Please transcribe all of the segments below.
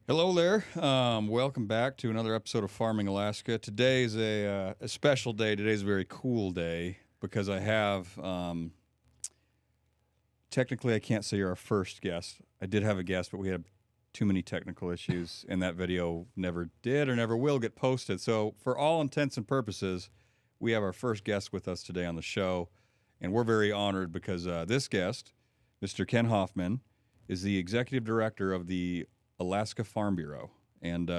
Hello there. Welcome back to another episode of Farming Alaska. Today is a special day. Today's a very cool day because I have, technically I can't say you're our first guest. I did have a guest, but we had too many technical issues, and that video never did or never will get posted. So for all intents and purposes, we have our first guest with us today on the show, and we're very honored because this guest, Mr. Ken Hoffman, is the executive director of the Alaska Farm Bureau. And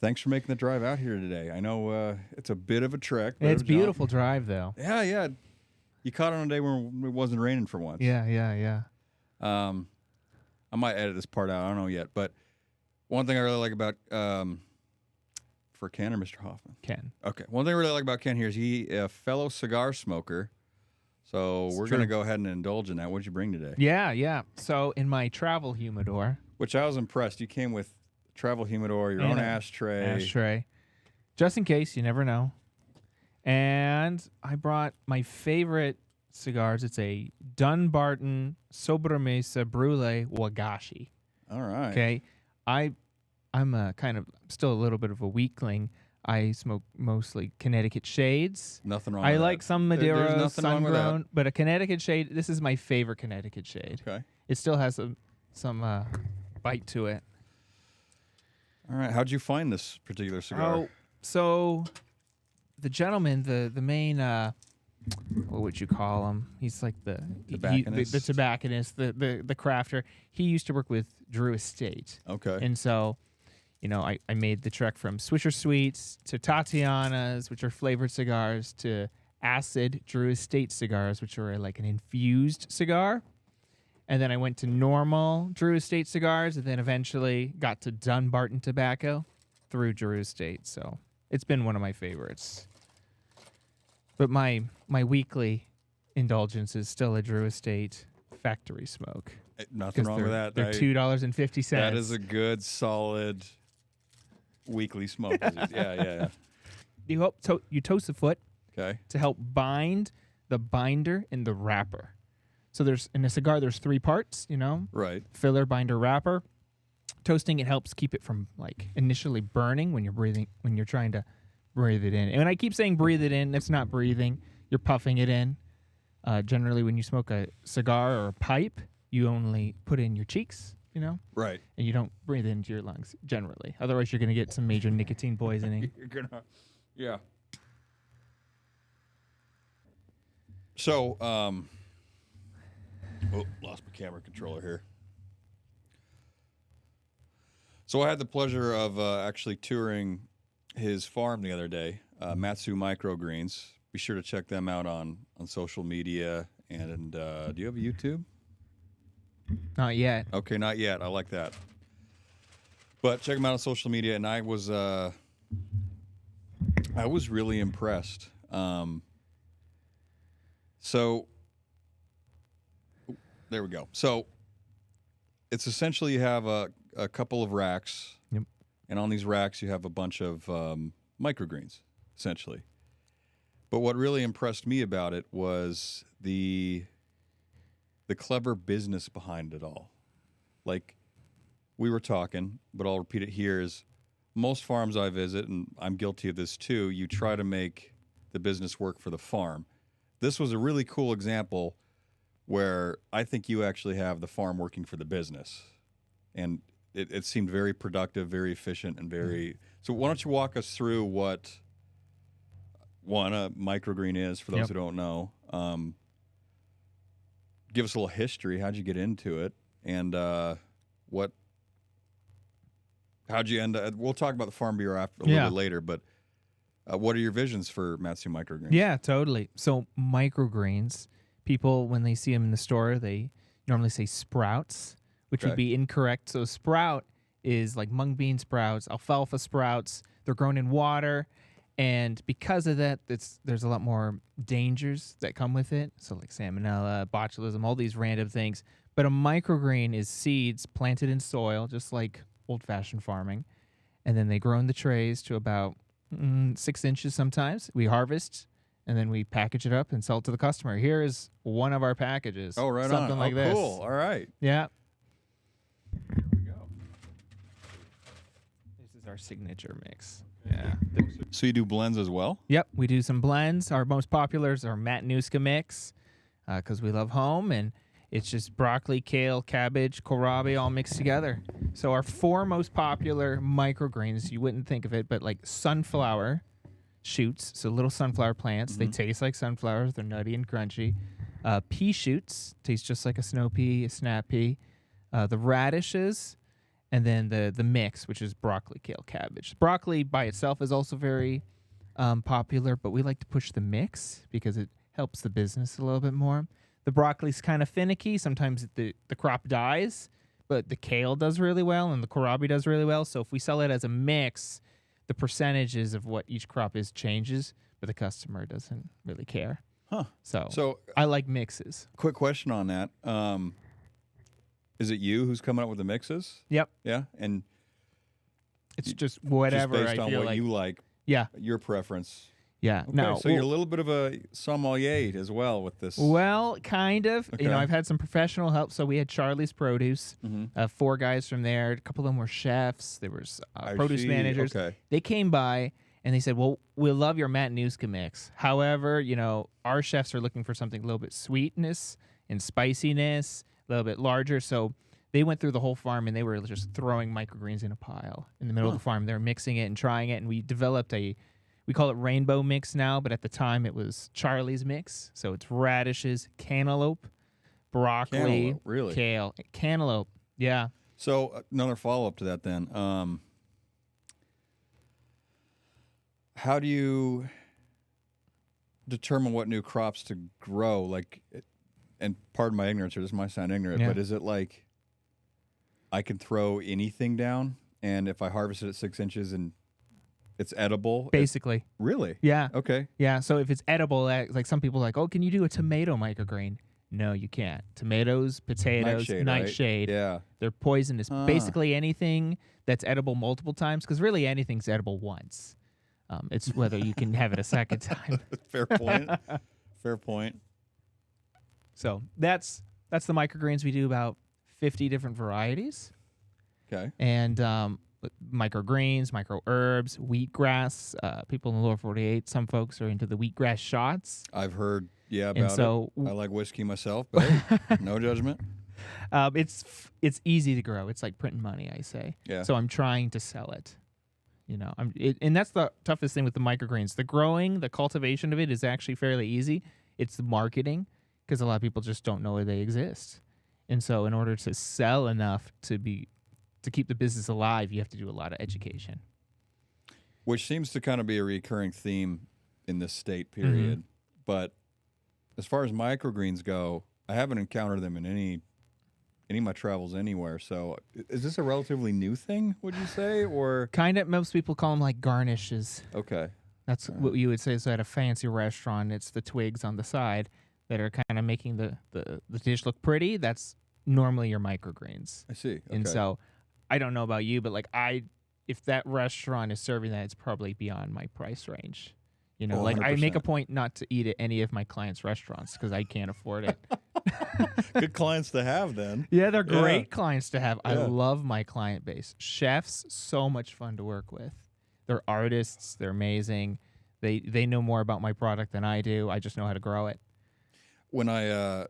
thanks for making the drive out here today. I know it's a bit of a trek. It's a beautiful drive, though. Yeah. You caught it on a day when it wasn't raining for once. Yeah. I might edit this part out. I don't know yet. But one thing I really like about, for Ken or Mr. Hoffman? Ken. Okay. One thing I really like about Ken here is he a fellow cigar smoker. So we're going to go ahead and indulge in that. What'd you bring today? Yeah. So in my travel humidor. Which I was impressed. You came with travel humidor, your own ashtray. Just in case, you never know. And I brought my favorite cigars. It's a Dunbarton Sobremesa Brulee Wagashi. All right. Okay. I'm still a little bit of a weakling. I smoke mostly Connecticut shades. Nothing wrong I with like that. some Maduro, There's nothing wrong with sun-grown, that. but a Connecticut shade, this is my favorite Connecticut shade. Okay. It still has some bite to it. All right. How'd you find this particular cigar? Oh, so the gentleman, the main, what would you call him? He's like the tobacconist, the crafter. He used to work with Drew Estate. Okay. And so, I made the trek from Swisher Sweets to Tatiana's, which are flavored cigars, to Acid Drew Estate cigars, which are like an infused cigar. And then I went to normal Drew Estate cigars, and then eventually got to Dunbarton tobacco through Drew Estate. So it's been one of my favorites. But my weekly indulgence is still a Drew Estate factory smoke. Nothing wrong with that. They're $2.50. That is a good, solid weekly smoke. Yeah. You toast the foot Okay. to help bind the binder and the wrapper. So in a cigar, there's three parts, Right. filler, binder, wrapper. Toasting, it helps keep it from initially burning when you're trying to breathe it in. And when I keep saying breathe it in, that's not breathing. You're puffing it in. Generally, when you smoke a cigar or a pipe, you only put in your cheeks, Right. and you don't breathe into your lungs generally. Otherwise, you're going to get some major nicotine poisoning. You're gonna. Yeah. So, lost my camera controller here. So I had the pleasure of actually touring his farm the other day, Matsu Microgreens. Be sure to check them out on social media. And do you have a YouTube? Not yet. Okay, not yet. I like that. But check them out on social media. And I was really impressed. So there we go. So it's essentially you have a couple of racks. Yep. And on these racks you have a bunch of microgreens, essentially. But what really impressed me about it was the clever business behind it all. Like we were talking, but I'll repeat it here, is most farms I visit, and I'm guilty of this too, you try to make the business work for the farm. This was a really cool example where I think you actually have the farm working for the business. And it seemed very productive, very efficient, and very... So why don't you walk us through what a microgreen is, for those who don't know. Give us a little history. How'd you get into it? And how'd you end up... We'll talk about the Farm Bureau a little bit later, but what are your visions for Matsu Microgreens? Yeah, totally. So microgreens, people, when they see them in the store, they normally say sprouts, which would be incorrect. So sprout is like mung bean sprouts, alfalfa sprouts. They're grown in water. And because of that, there's a lot more dangers that come with it. So like salmonella, botulism, all these random things. But a microgreen is seeds planted in soil, just like old-fashioned farming. And then they grow in the trays to about 6 inches sometimes. We harvest, and then we package it up and sell it to the customer. Here is one of our packages. Oh, right on. Something like this. Cool. All right. Yeah. Here we go. our signature mix. Yeah. So you do blends as well? Yep, we do some blends. Our most popular is our Matanuska mix because we love home, and it's just broccoli, kale, cabbage, kohlrabi all mixed together. So our 4 most popular microgreens, you wouldn't think of it, but like sunflower shoots, so little sunflower plants. They taste like sunflowers. They're nutty and crunchy. Pea shoots taste just like a snow pea, a snap pea. The radishes, and then the mix, which is broccoli, kale, cabbage. Broccoli by itself is also very popular, but we like to push the mix because it helps the business a little bit more. The broccoli's kind of finicky. Sometimes the crop dies, but the kale does really well and the kohlrabi does really well. So if we sell it as a mix, the percentages of what each crop is changes, but the customer doesn't really care. Huh. So I like mixes. Quick question on that. Is it you who's coming up with the mixes? Yep. Yeah, and It's just whatever just based I on feel what like. you like, Yeah. your preference. Yeah. Okay, No. so you're a little bit of a sommelier as well with this. Well, kind of. Okay. You know, I've had some professional help. So we had Charlie's Produce, 4 guys from there. A couple of them were chefs. There was produce managers. Okay. They came by and they said, "Well, we love your Matanuska mix. However, you know, our chefs are looking for something a little bit sweetness and spiciness, a little bit larger." So they went through the whole farm and they were just throwing microgreens in a pile in the middle of the farm. They were mixing it and trying it, and we developed we call it rainbow mix now, but at the time it was Charlie's mix. So it's radishes, cantaloupe, broccoli, Cantaloupe, really? kale, cantaloupe. Yeah. So another follow-up to that then. How do you determine what new crops to grow? Like, and pardon my ignorance here, this might sound ignorant, Yeah. but is it like I can throw anything down, and if I harvest it at 6 inches and it's edible? Basically. Really? Yeah. Okay. Yeah. So if it's edible, like some people are like, oh, can you do a tomato microgreen? No, you can't. Tomatoes, potatoes, nightshade. Right? Yeah. They're poisonous. Basically anything that's edible multiple times, because really anything's edible once. It's whether you can have it a second time. Fair point. Fair point. So that's the microgreens. We do about 50 different varieties. Okay. And microgreens, microherbs, wheatgrass. People in the lower 48, some folks are into the wheatgrass shots. I've heard, about And so it. I like whiskey myself, but hey, no judgment. it's easy to grow. It's like printing money, I say. Yeah. So I'm trying to sell it. You know, and that's the toughest thing with the microgreens. The growing, the cultivation of it is actually fairly easy. It's the marketing, because a lot of people just don't know they exist. And so in order to sell enough to keep the business alive, you have to do a lot of education. Which seems to kind of be a recurring theme in this state, period. But as far as microgreens go, I haven't encountered them in any of my travels anywhere. So is this a relatively new thing, would you say? Or Kind of, most people call them like garnishes. okay. That's what you would say. So at a fancy restaurant, it's the twigs on the side that are kind of making the dish look pretty. That's normally your microgreens. I see. Okay. And so I don't know about you, but like if that restaurant is serving that, it's probably beyond my price range. You know, Oh, like I make a 100%. point not to eat at any of my clients' restaurants because I can't afford it. Good clients to have then. Yeah, they're Yeah. great clients to have. I Yeah. love my client base. Chefs, so much fun to work with. They're artists. They're amazing. They know more about my product than I do. I just know how to grow it. When I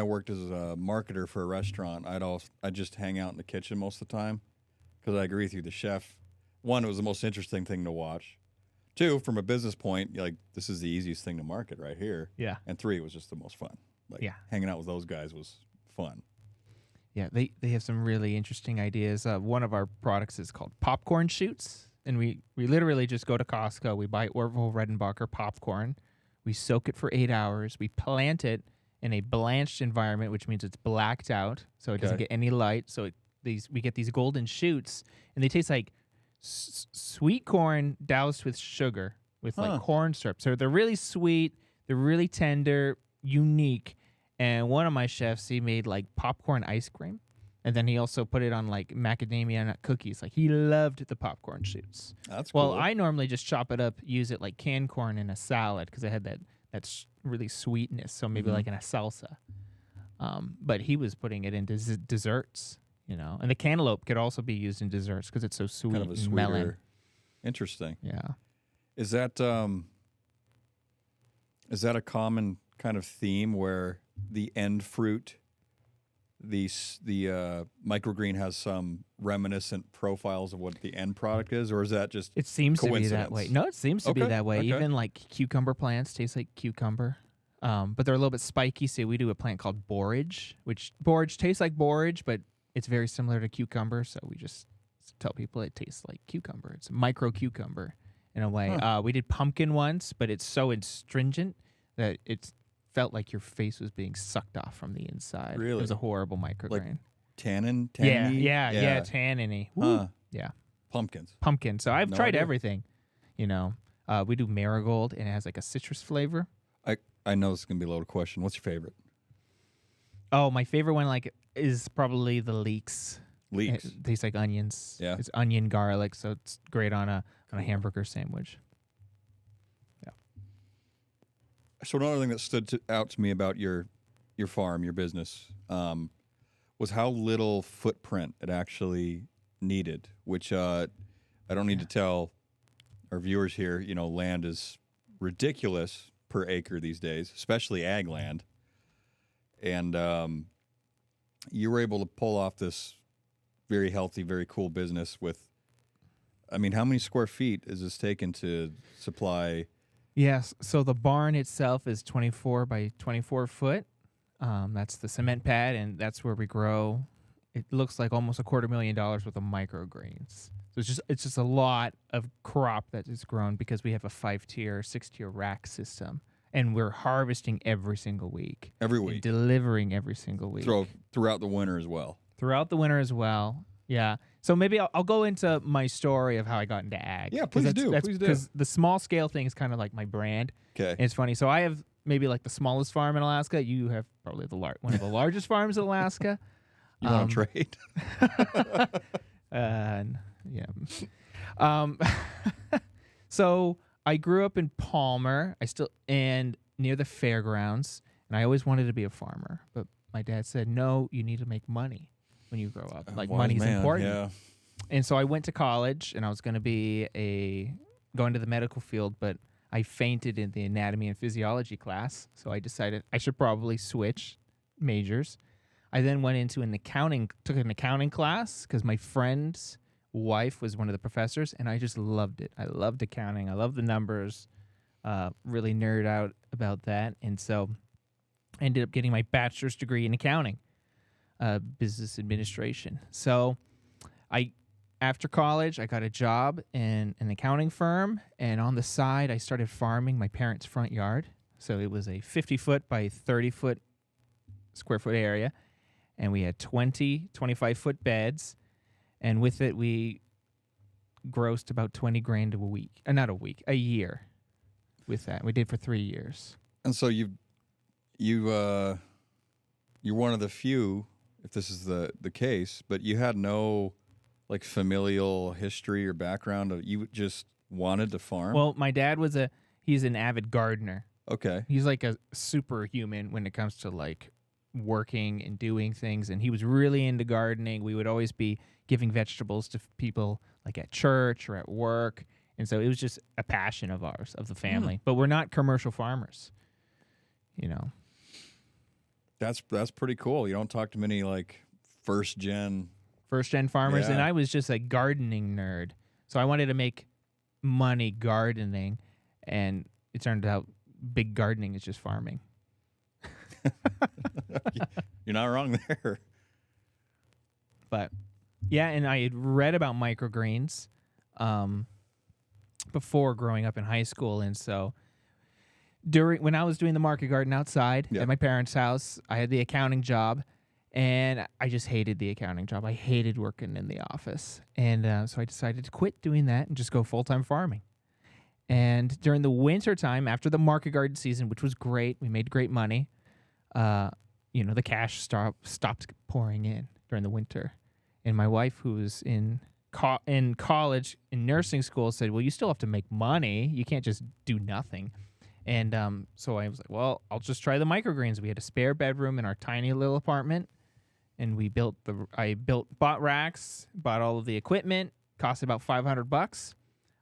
worked as a marketer for a restaurant, I'd just hang out in the kitchen most of the time because I agree with you. The chef, one, it was the most interesting thing to watch. 2, from a business point, like this is the easiest thing to market right here. Yeah. And 3, it was just the most fun. Like Yeah. hanging out with those guys was fun. Yeah, they have some really interesting ideas. One of our products is called popcorn shoots, and we literally just go to Costco. We buy Orville Redenbacher popcorn. We soak it for 8 hours. We plant it in a blanched environment, which means it's blacked out, so it doesn't Okay. get any light. So we get these golden shoots, and they taste like sweet corn doused with sugar, with like corn syrup. So they're really sweet. They're really tender, unique. And one of my chefs, he made like popcorn ice cream. And then he also put it on like macadamia nut cookies. Like he loved the popcorn shoots. That's Well, cool. I normally just chop it up, use it like canned corn in a salad because I had that really sweetness. So maybe like in a salsa. But he was putting it into desserts. And the cantaloupe could also be used in desserts because it's so sweet Kind of a and sweeter. melon. Interesting. Yeah. Is that a common kind of theme where the end fruit, the microgreen has some reminiscent profiles of what the end product is, or is that just It seems to be that coincidence? way. No, it seems to be Okay, that way. okay. Even like cucumber plants taste like cucumber, but they're a little bit spiky. So we do a plant called borage, which borage tastes like borage, but it's very similar to cucumber. So we just tell people it tastes like cucumber. It's a micro cucumber in a way. Huh. We did pumpkin once, but it's so astringent that it felt like your face was being sucked off from the inside. It Really? was a horrible micrograin. Tannin? Yeah, Tanniny? yeah, tanniny. Woo. Huh. Yeah. Pumpkins. Pumpkin. So I've No tried idea. everything. We do marigold, and it has like a citrus flavor. I know this is gonna be a loaded question. What's your favorite? Oh, my favorite one is probably the leeks. Leeks. It tastes like onions. Yeah. It's onion garlic, so it's great on a hamburger sandwich. So another thing that stood out to me about your farm, your business, was how little footprint it actually needed. Which I don't need to tell our viewers here. Land is ridiculous per acre these days, especially ag land. And you were able to pull off this very healthy, very cool business with. I mean, how many square feet is this taken to supply? Yes. So the barn itself is 24 by 24 foot. That's the cement pad, and that's where we grow. It looks like almost $250,000 worth of microgreens. So it's just a lot of crop that is grown because we have a 5-tier, 6-tier rack system, and we're harvesting every single week. Every and week. delivering every single week. Throughout the winter as well. Throughout the winter as well. Yeah. So maybe I'll go into my story of how I got into ag. Yeah, please do. Please do. Because the small scale thing is kind of like my brand. Okay. And it's funny. So I have maybe like the smallest farm in Alaska. You have probably one of the largest farms in Alaska. You want to trade? Yeah. So I grew up in Palmer. And near the fairgrounds, and I always wanted to be a farmer. But my dad said, "No, you need to make money when you grow up. Like Wise money's man, important." Yeah. And so I went to college, and I was going to go into the medical field, but I fainted in the anatomy and physiology class. So I decided I should probably switch majors. I then went into took an accounting class because my friend's wife was one of the professors, and I just loved it. I loved accounting. I loved the numbers. Really nerd out about that. And so I ended up getting my bachelor's degree in accounting, business administration. So after college, I got a job in an accounting firm, and on the side, I started farming my parents' front yard. So it was a 50-foot by 30-foot square foot area, and we had 25-foot beds, and with it, we grossed about $20,000 a week. A year with that. We did for 3 years. And so you're one of the few, if this is the case, but you had no like familial history or background. You just wanted to farm. Well, my dad he's an avid gardener. Okay. He's like a superhuman when it comes to like working and doing things, and he was really into gardening. We would always be giving vegetables to people like at church or at work, and so it was just a passion of ours, of the family. But we're not commercial farmers, That's pretty cool. You don't talk to many like first gen farmers, and Yeah. I was just a gardening nerd, so I wanted to make money gardening, and it turned out big gardening is just farming. You're not wrong there. But yeah, and I had read about microgreens before growing up in high school, and so when I was doing the market garden outside Yeah. at my parents' house, I had the accounting job, and I just hated the accounting job. I hated working in the office, and so I decided to quit doing that and just go full-time farming. And during the winter time, after the market garden season, which was great, we made great money. The cash stopped pouring in during the winter, and my wife, who was in college in nursing school, said, "Well, you still have to make money. You can't just do nothing." And so I was like, "Well, I'll just try the microgreens." We had a spare bedroom in our tiny little apartment, and bought racks, bought all of the equipment, cost about $500.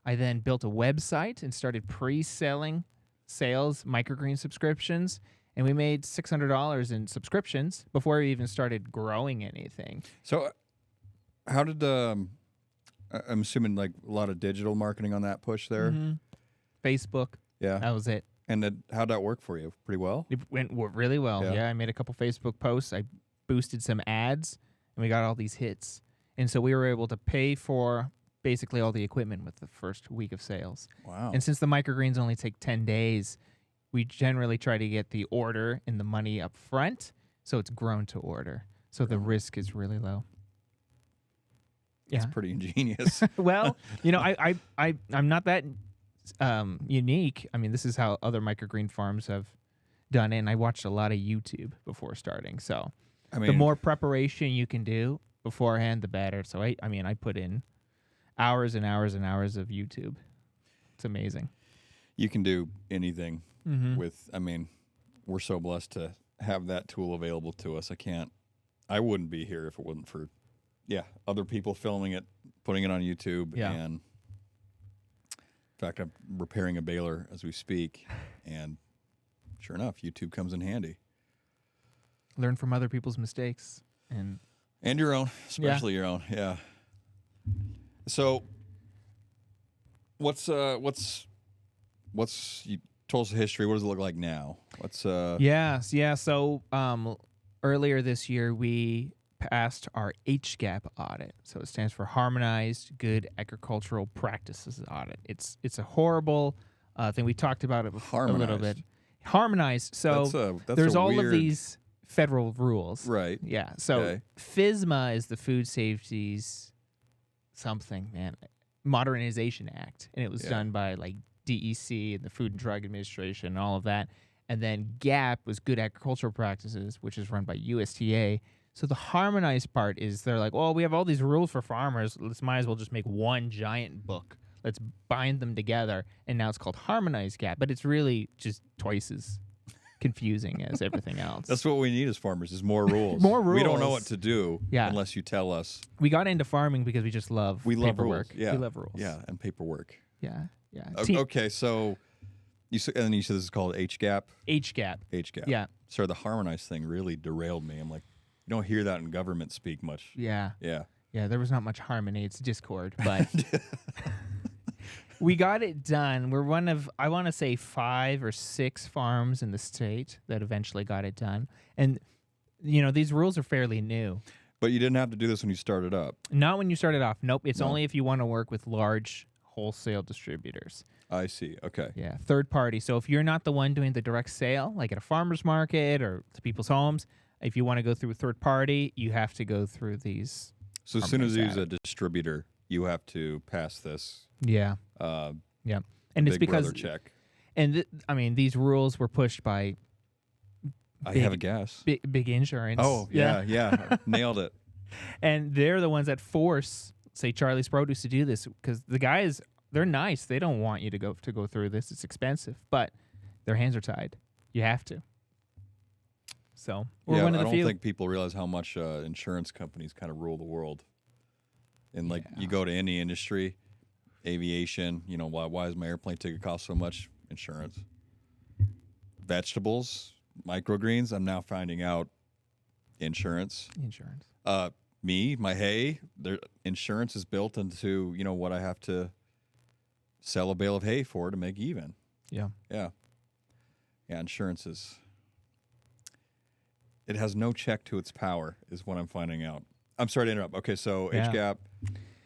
I then built a website and started pre-selling microgreen subscriptions, and we made $600 in subscriptions before we even started growing anything. So how did I'm assuming like a lot of digital marketing on that push there? Mm-hmm. Facebook. Yeah. That was it. And how'd that work for you? Pretty well? It went really well. Yeah, I made a couple Facebook posts. I boosted some ads, and we got all these hits. And so we were able to pay for basically all the equipment with the first week of sales. Wow. And since the microgreens only take 10 days, we generally try to get the order and the money up front, so it's grown to order. So the risk is really low. It's pretty ingenious. Well, I'm not that unique. I mean, this is how other microgreen farms have done it, and I watched a lot of YouTube before starting. So the more preparation you can do beforehand, the better. So I put in hours and hours and hours of YouTube. It's amazing. You can do anything with, we're so blessed to have that tool available to us. I wouldn't be here if it wasn't for, other people filming it, putting it on YouTube. Yeah. And in fact, I'm repairing a baler as we speak. And sure enough, YouTube comes in handy. Learn from other people's mistakes. And your own, especially your own. Yeah. So, what's you told us the history? What does it look like now? So earlier this year we passed our HGAP audit. So it stands for Harmonized Good Agricultural Practices Audit. It's a horrible thing. We talked about it before a little bit. Harmonized. So there's all of these federal rules. Right. Yeah. So FSMA is the Food Safety's Modernization Act, and it was done by like DEC and the Food and Drug Administration and all of that. And then GAP was Good Agricultural Practices, which is run by USDA. So the harmonized part is they're like, we have all these rules for farmers. Let's might as well just make one giant book. Let's bind them together. And now it's called Harmonized GAP, but it's really just twice as confusing as everything else. That's what we need as farmers is more rules. More rules. We don't know what to do unless you tell us. We got into farming because we just love paperwork. Rules. Yeah. We love rules. Yeah, and paperwork. Yeah. Okay, so you said this is called HGAP? HGAP. Yeah. So the harmonized thing really derailed me. I'm like, you don't hear that in government speak much. Yeah. Yeah. Yeah, there was not much harmony. It's discord, but we got it done. We're one of, I want to say 5 or 6 farms in the state that eventually got it done. And, these rules are fairly new. But you didn't have to do this when you started up. Not when you started off. Nope. It's only if you want to work with large wholesale distributors. I see. Okay. Yeah, third party. So if you're not the one doing the direct sale, like at a farmer's market or to people's homes, if you want to go through a third party, you have to go through these. So as soon as you use a distributor, you have to pass this. Yeah. Yeah. And it's because check. And these rules were pushed by I have a guess. Big insurance. Oh, yeah. Nailed it. And they're the ones that force, say, Charlie's Produce to do this because the guys, they're nice. They don't want you to go through this. It's expensive, but their hands are tied. You have to. So we're one of the few. I don't think people realize how much insurance companies kind of rule the world. And you go to any industry, aviation, why does my airplane ticket cost so much? Insurance. Vegetables, microgreens, I'm now finding out insurance. My hay, their insurance is built into, what I have to sell a bale of hay for to make even. Yeah. Yeah. Yeah, insurance it has no check to its power is what I'm finding out. I'm sorry to interrupt. Okay, so HGAP,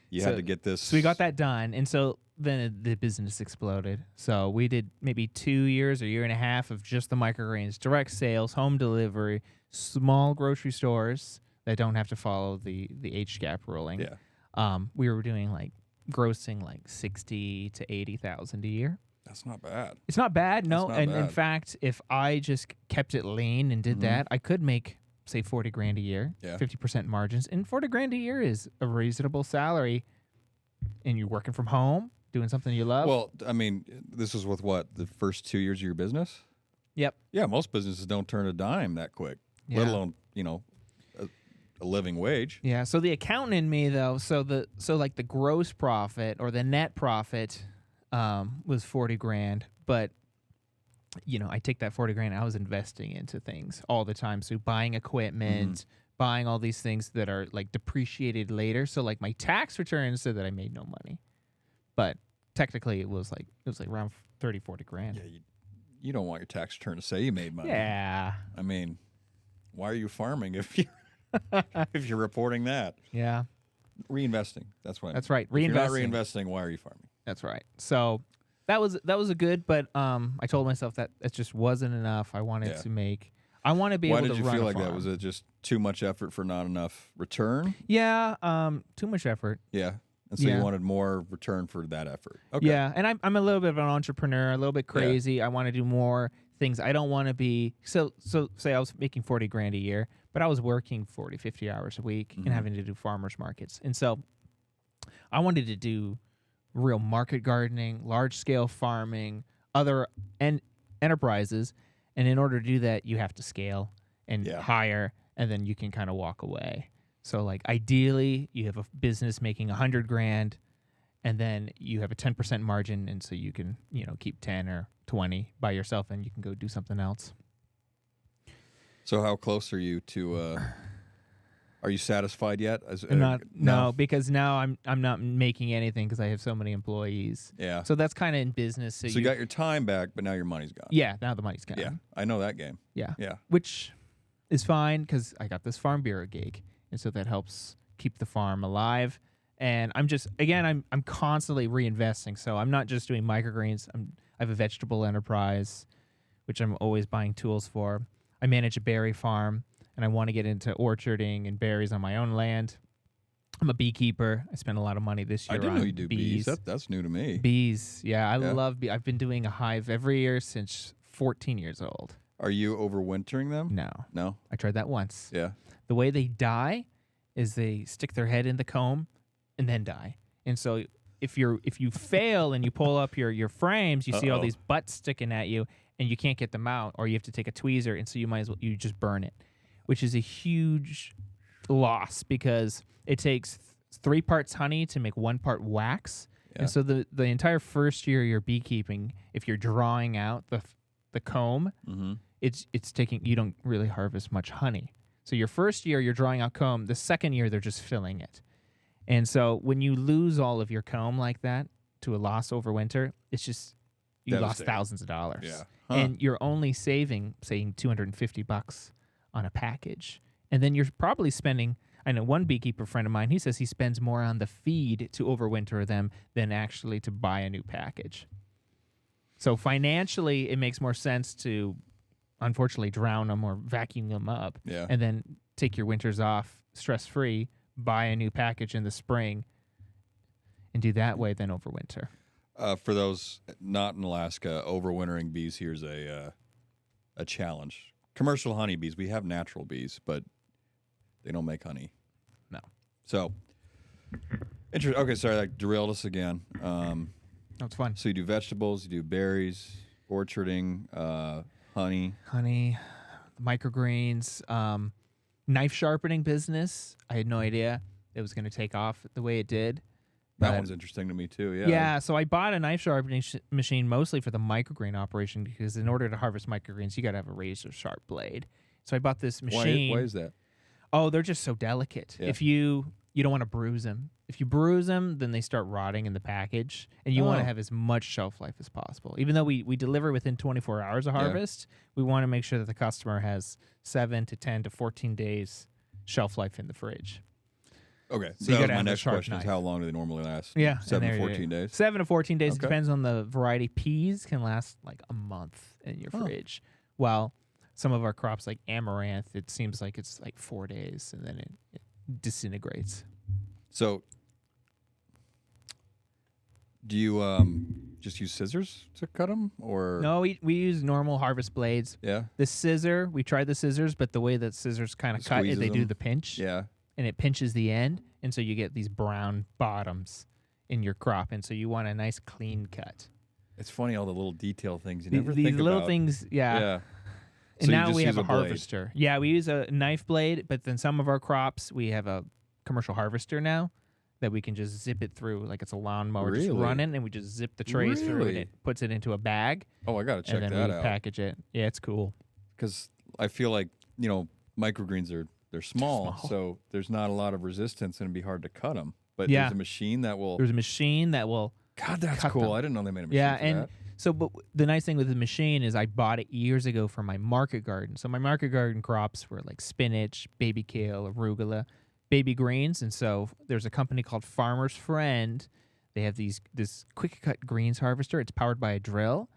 you had to get this. So we got that done, and so then the business exploded. So we did maybe 2 years or year and a half of just the microgreens, direct sales, home delivery, small grocery stores that don't have to follow the HGAP ruling. Yeah. We were doing grossing 60 to 80,000 a year. That's not bad. It's not bad, no. And bad. in fact, if I just kept it lean and did that, I could make, say, $40,000 a year, 50% margins. And $40,000 a year is a reasonable salary. And you're working from home, doing something you love. Well, this was with what, the first 2 years of your business? Yep. Yeah, most businesses don't turn a dime that quick, let alone, a living wage. Yeah. So the accountant in me, though, so like the gross profit or the net profit was 40 grand, but I take that 40 grand. I was investing into things all the time. So buying equipment, buying all these things that are like depreciated later. So like my tax return said that I made no money, but technically it was like around 30, 40 grand. Yeah, you don't want your tax return to say you made money. Yeah. I mean, why are you farming if you're reporting that? Yeah. Reinvesting. That's what. That's right. If you're not reinvesting, why are you farming? That's right. So that was a good, but I told myself that it just wasn't enough. I wanted to make. I want to be able to run a farm. Why did you feel like that? Was it just too much effort for not enough return? Yeah. Too much effort. Yeah. And so you wanted more return for that effort. Okay. Yeah, and I'm a little bit of an entrepreneur, a little bit crazy. Yeah. I want to do more things. I don't want to be so say I was making 40 grand a year, but I was working 40, 50 hours a week and having to do farmers markets. And so I wanted to do real market gardening, large scale farming, other enterprises. And in order to do that, you have to scale and hire, and then you can kind of walk away. So like ideally you have a business making 100 grand and then you have a 10% margin. And so you can, keep 10 or 20 by yourself and you can go do something else. So how close are you to, are you satisfied yet? No, because now I'm not making anything because I have so many employees. Yeah. So that's kind of in business. So you got your time back, but now your money's gone. Yeah. Now the money's gone. Yeah. I know that game. Yeah. Yeah. Which is fine because I got this Farm Bureau gig. And so that helps keep the farm alive. And I'm constantly reinvesting. So I'm not just doing microgreens. I have a vegetable enterprise, which I'm always buying tools for. I manage a berry farm, and I want to get into orcharding and berries on my own land. I'm a beekeeper. I spent a lot of money this year on bees. I didn't know you do bees. That's new to me. Bees. Yeah, I love bees. I've been doing a hive every year since 14 years old. Are you overwintering them? No. I tried that once. Yeah. The way they die is they stick their head in the comb and then die. And so if you fail and you pull up your frames, you see all these butts sticking at you and you can't get them out, or you have to take a tweezer, and so you just burn it, which is a huge loss because it takes 3 parts honey to make 1 part wax. Yeah. And so the entire first year you're beekeeping, if you're drawing out the comb, it's taking, you don't really harvest much honey. So your first year, you're drawing out comb. The second year, they're just filling it. And so when you lose all of your comb like that to a loss over winter, it's just, you lost thousands of dollars. Yeah. And you're only saving, say, $250 on a package. And then you're probably spending, I know one beekeeper friend of mine, he says he spends more on the feed to overwinter them than actually to buy a new package. So financially, it makes more sense to unfortunately drown them or vacuum them up, and then take your winters off stress-free, buy a new package in the spring, and do that way than overwinter. For those not in Alaska, overwintering bees here's a challenge. Commercial honeybees, we have natural bees, but they don't make honey. No. So, interesting. Okay, sorry, I derailed us again. That's fun. So you do vegetables, you do berries, orcharding, honey, microgreens, knife sharpening business. I had no idea it was going to take off the way it did. That one's interesting to me too. Yeah. Yeah. So I bought a knife sharpening machine mostly for the microgreen operation because in order to harvest microgreens, you got to have a razor sharp blade. So I bought this machine. Why is that? Oh, they're just so delicate. Yeah. If you don't want to bruise them. If you bruise them, then they start rotting in the package, and you want to have as much shelf life as possible. Even though we deliver within 24 hours of harvest, we want to make sure that the customer has 7 to 10 to 14 days shelf life in the fridge. Okay, so that was my next question is how long do they normally last? Yeah. 7 to 14 days? 7 to 14 days. Okay. It depends on the variety. Peas can last like a month in your fridge, while some of our crops like amaranth, it seems like it's like 4 days, and then it disintegrates. So do you just use scissors to cut them, or no? We use normal harvest blades. Yeah. The scissor, we tried the scissors, but the way that scissors kind of cut it, they do the pinch. Yeah. And it pinches the end, and so you get these brown bottoms in your crop, and so you want a nice clean cut. It's funny all the little detail things you never think about. These little things, yeah. And So you now just we have use a a blade. harvester. Yeah, we use a knife blade, but then some of our crops we have a commercial harvester now that we can just zip it through like it's a lawnmower, just Really? running, and we just zip the trays through, and Really? it puts it into a bag, Oh, I got to check and then that we out. package it. Yeah, it's cool. Because I feel like, microgreens they're small, small. so there's not a lot of resistance and it'd be hard to cut them. But Yeah. there's a machine that will. There's a machine that will. God, that's cut cool. them. I didn't know they made a machine Yeah, for and that. so, but the nice thing with the machine is I bought it years ago for my market garden. So my market garden crops were like spinach, baby kale, arugula, baby greens, and so there's a company called Farmer's Friend. They have this quick cut greens harvester. It's powered by a drill,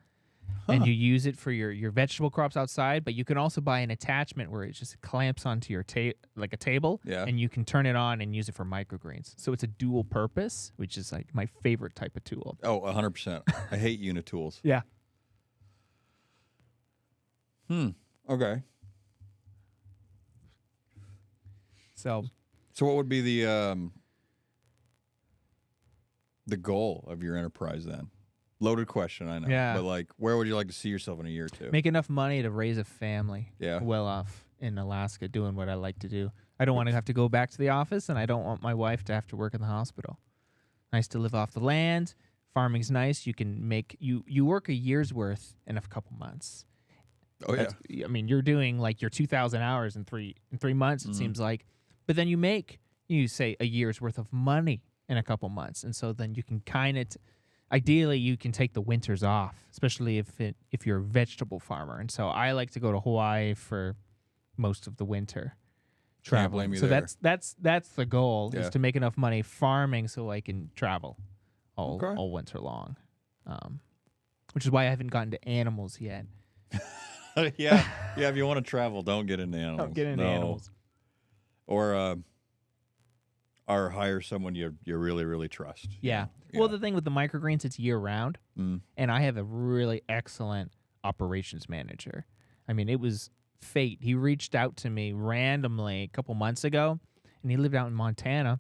and you use it for your vegetable crops outside. But you can also buy an attachment where it just clamps onto your like a table, Yeah. and you can turn it on and use it for microgreens. So it's a dual purpose, which is like my favorite type of tool. Oh, 100%. I hate unitools. Yeah. Okay. So So what would be the goal of your enterprise then? Loaded question, I know. Yeah. But like, where would you like to see yourself in a year or two? make enough money to raise a family. Yeah. Well off in Alaska doing what I like to do. I don't want to have to go back to the office, and I don't want my wife to have to work in the hospital. Nice to live off the land. Farming's nice. You can make you work a year's worth in a couple months. Oh yeah. I mean, you're doing like your 2,000 hours in 3 months. It seems like, but then you say a year's worth of money in a couple months, and so then you can kind of. Ideally, you can take the winters off, especially if you're a vegetable farmer. And so I like to go to Hawaii for most of the winter. Can't Traveling. blame you So there. that's the goal, Yeah. is to make enough money farming so I can travel Okay. all winter long. Which is why I haven't gotten to animals yet. yeah. If you want to travel, don't get into animals. Don't get into No. animals. Or hire someone you really, really trust. Yeah. Well, the thing with the microgreens, it's year round, and I have a really excellent operations manager. I mean, it was fate. He reached out to me randomly a couple months ago, and he lived out in Montana.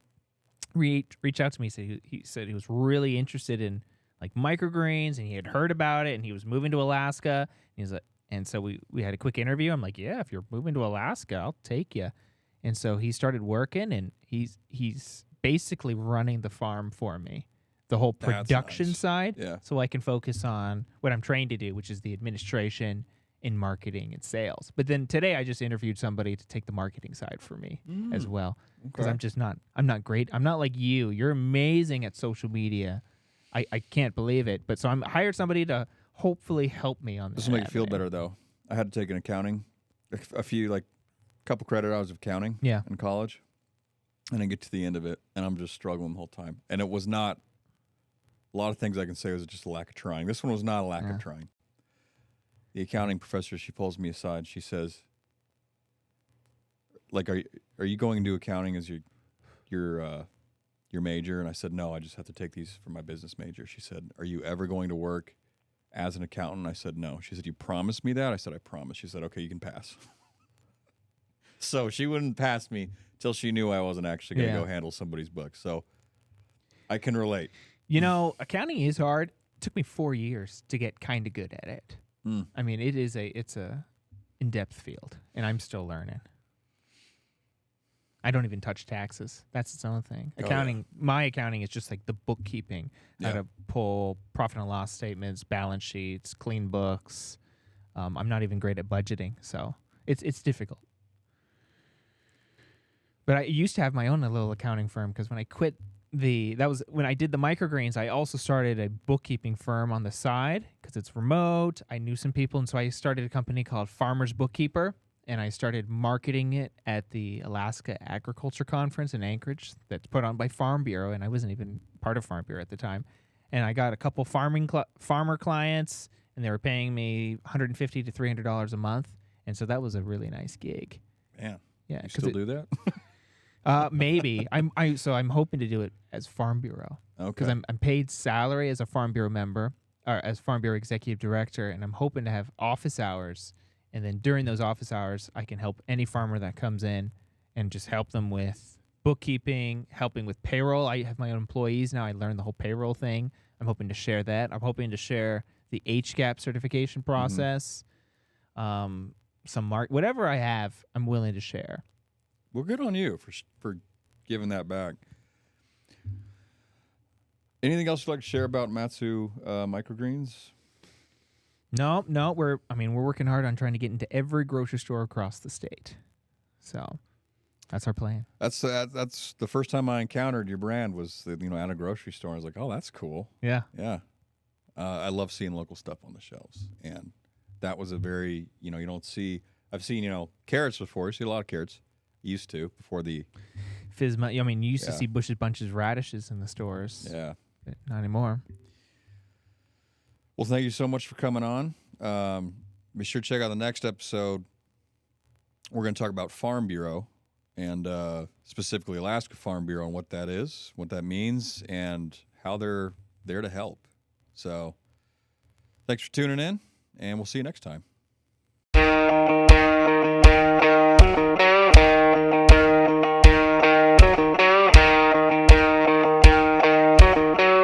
Reached out to me. He said he was really interested in like microgreens, and he had heard about it, and he was moving to Alaska. And so we had a quick interview. I'm like, yeah, if you're moving to Alaska, I'll take you. And so he started working, and he's basically running the farm for me, the whole That's production nice. side, Yeah. so I can focus on what I'm trained to do, which is the administration in marketing and sales. But then today I just interviewed somebody to take the marketing side for me as well, because Okay. I'm not great. I'm not like you. You're amazing at social media. I can't believe it. But so I'm hired somebody to hopefully help me on This that. will make you feel admin. better though. I had to take an accounting, couple credit hours of accounting Yeah. in college, and I get to the end of it, and I'm just struggling the whole time. And it was not a lot of things I can say was just a lack of trying. This one was not a lack Yeah. of trying. The accounting professor, she pulls me aside. She says, "Like, are you going into accounting as your major?" And I said, "No, I just have to take these for my business major." She said, "Are you ever going to work as an accountant?" I said, "No." She said, "You promised me that?" I said, "I promise." She said, "Okay, you can pass." So she wouldn't pass me till she knew I wasn't actually going to Yeah. go handle somebody's book. So I can relate. You know, accounting is hard. It took me 4 years to get kind of good at it. I mean, it's a in-depth field, and I'm still learning. I don't even touch taxes. That's its own thing. yeah. Accounting, my accounting is just like the bookkeeping, how Yeah. to pull profit and loss statements, balance sheets, clean books. I'm not even great at budgeting, so it's difficult. But I used to have my own little accounting firm, because when I quit that was when I did the microgreens, I also started a bookkeeping firm on the side because it's remote. I knew some people, and so I started a company called Farmer's Bookkeeper, and I started marketing it at the Alaska Agriculture Conference in Anchorage that's put on by Farm Bureau, and I wasn't even part of Farm Bureau at the time. And I got a couple farmer clients, and they were paying me $150 to $300 a month, and so that was a really nice gig. Man, Yeah, you still do that? maybe I'm hoping to do it as Farm Bureau, because Okay. I'm paid salary as a Farm Bureau member, or as Farm Bureau executive director, and I'm hoping to have office hours, and then during those office hours I can help any farmer that comes in and just help them with bookkeeping, helping with payroll. I have my own employees now. I learned the whole payroll thing. I'm hoping to share that. I'm hoping to share the HGAP certification process. some whatever I have, I'm willing to share. Well, good on you for giving that back. Anything else you'd like to share about Matsu Microgreens? No, we're working hard on trying to get into every grocery store across the state. So that's our plan. That's the first time I encountered your brand was at a grocery store. I was like, oh, that's cool. Yeah. Yeah. I love seeing local stuff on the shelves, and that was a very you don't see. I've seen carrots before. You see a lot of carrots. Used to before the Fizma. I mean, you used to see bushes, bunches, radishes in the stores. Yeah. But not anymore. Well, thank you so much for coming on. Be sure to check out the next episode. We're going to talk about Farm Bureau and specifically Alaska Farm Bureau and what that is, what that means, and how they're there to help. So thanks for tuning in, and we'll see you next time.